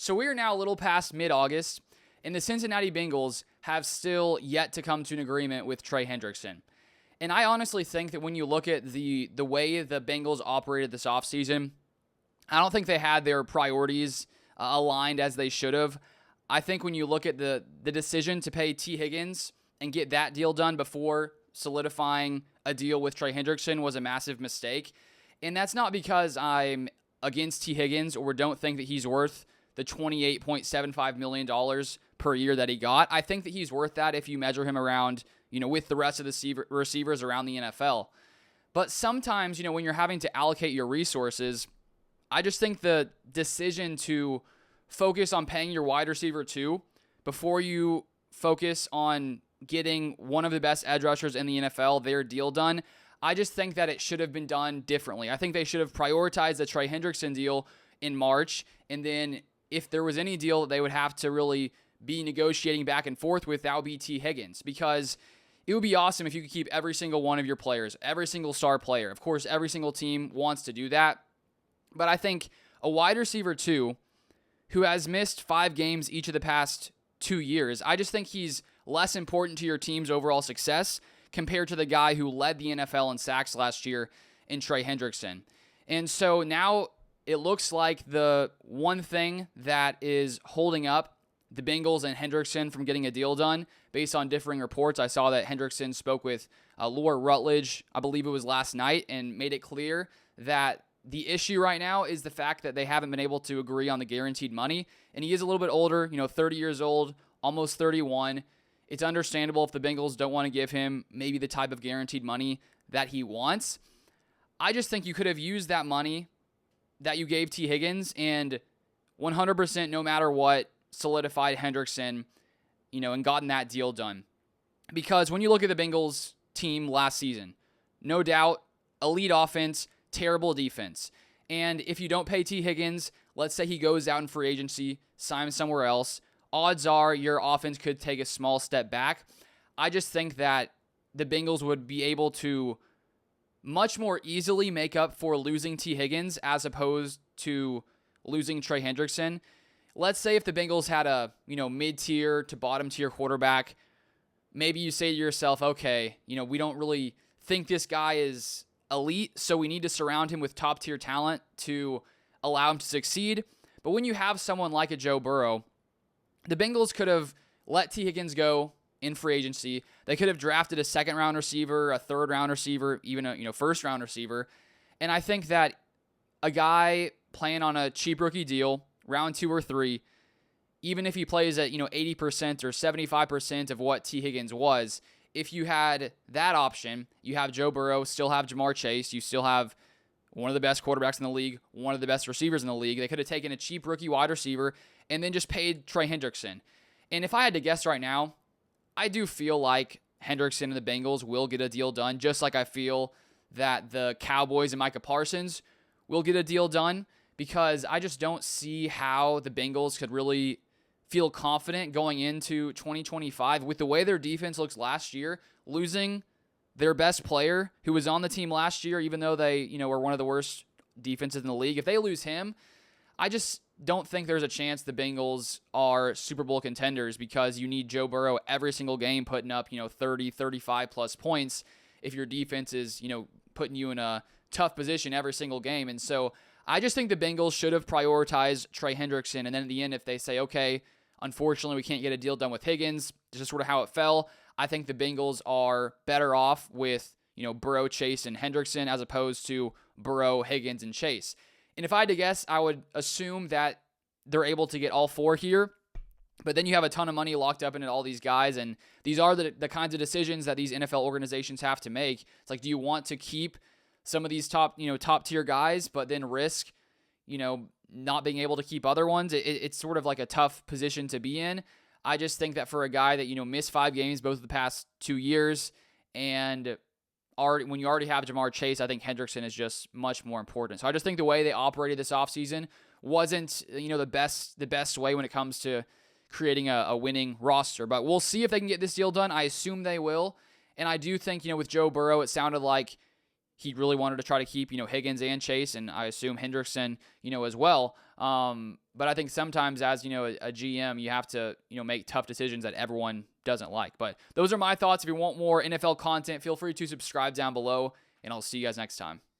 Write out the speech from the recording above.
So we are now a little past mid-August, and the Cincinnati Bengals have still yet to come to an agreement with Trey Hendrickson. And I honestly think that when you look at the way the Bengals operated this offseason, I don't think they had their priorities aligned as they should have. I think when you look at the decision to pay Tee Higgins and get that deal done before solidifying a deal with Trey Hendrickson was a massive mistake. And that's not because I'm against Tee Higgins or don't think that he's worth the $28.75 million per year that he got. I think that he's worth that if you measure him around, with the rest of the receivers around the NFL. But sometimes, when you're having to allocate your resources, I just think the decision to focus on paying your wide receiver 2 before you focus on getting one of the best edge rushers in the NFL, their deal done, I just think that it should have been done differently. I think they should have prioritized the Trey Hendrickson deal in March, and then if there was any deal that they would have to really be negotiating back and forth with, that would be Tee Higgins, because it would be awesome if you could keep every single one of your players, every single star player. Of course, every single team wants to do that, but I think a wide receiver 2 who has missed 5 games each of the past 2 years, I just think he's less important to your team's overall success compared to the guy who led the NFL in sacks last year in Trey Hendrickson. And so now it looks like the one thing that is holding up the Bengals and Hendrickson from getting a deal done, based on differing reports. I saw that Hendrickson spoke with Laura Rutledge, I believe it was last night, and made it clear that the issue right now is the fact that they haven't been able to agree on the guaranteed money. And he is a little bit older, 30 years old, almost 31. It's understandable if the Bengals don't want to give him maybe the type of guaranteed money that he wants. I just think you could have used that money that you gave Tee Higgins and 100%, no matter what, solidified Hendrickson, and gotten that deal done. Because when you look at the Bengals team last season, no doubt, elite offense, terrible defense. And if you don't pay Tee Higgins, let's say he goes out in free agency, signs somewhere else, odds are your offense could take a small step back. I just think that the Bengals would be able to much more easily make up for losing Tee Higgins as opposed to losing Trey Hendrickson. Let's say if the Bengals had a, mid-tier to bottom-tier quarterback, maybe you say to yourself, okay, we don't really think this guy is elite, so we need to surround him with top-tier talent to allow him to succeed. But when you have someone like a Joe Burrow, the Bengals could have let Tee Higgins go in free agency. They could have drafted a second-round receiver, a third-round receiver, even a first-round receiver. And I think that a guy playing on a cheap rookie deal, round 2 or 3, even if he plays at 80% or 75% of what Tee Higgins was, if you had that option, you have Joe Burrow, still have Jamar Chase, you still have one of the best quarterbacks in the league, one of the best receivers in the league. They could have taken a cheap rookie wide receiver and then just paid Trey Hendrickson. And if I had to guess right now, I do feel like Hendrickson and the Bengals will get a deal done, just like I feel that the Cowboys and Micah Parsons will get a deal done, because I just don't see how the Bengals could really feel confident going into 2025 with the way their defense looks last year, losing their best player who was on the team last year, even though they, were one of the worst defenses in the league. If they lose him, I just don't think there's a chance the Bengals are Super Bowl contenders, because you need Joe Burrow every single game putting up, 30, 35 plus points if your defense is, putting you in a tough position every single game. And so I just think the Bengals should have prioritized Trey Hendrickson. And then at the end, if they say, okay, unfortunately, we can't get a deal done with Higgins, this is sort of how it fell, I think the Bengals are better off with, Burrow, Chase, and Hendrickson as opposed to Burrow, Higgins, and Chase. And if I had to guess, I would assume that they're able to get all 4 here. But then you have a ton of money locked up into all these guys, and these are the kinds of decisions that these NFL organizations have to make. It's like, do you want to keep some of these top tier guys, but then risk, not being able to keep other ones? It's sort of like a tough position to be in. I just think that for a guy that, missed 5 games both of the past 2 years, and when you already have Jamar Chase, I think Hendrickson is just much more important. So I just think the way they operated this offseason wasn't, the best way when it comes to creating a winning roster. But we'll see if they can get this deal done. I assume they will. And I do think, with Joe Burrow, it sounded like he really wanted to try to keep, Higgins and Chase, and I assume Hendrickson, as well. But I think sometimes as, a GM, you have to, make tough decisions that everyone doesn't like. But those are my thoughts. If you want more NFL content, feel free to subscribe down below, and I'll see you guys next time.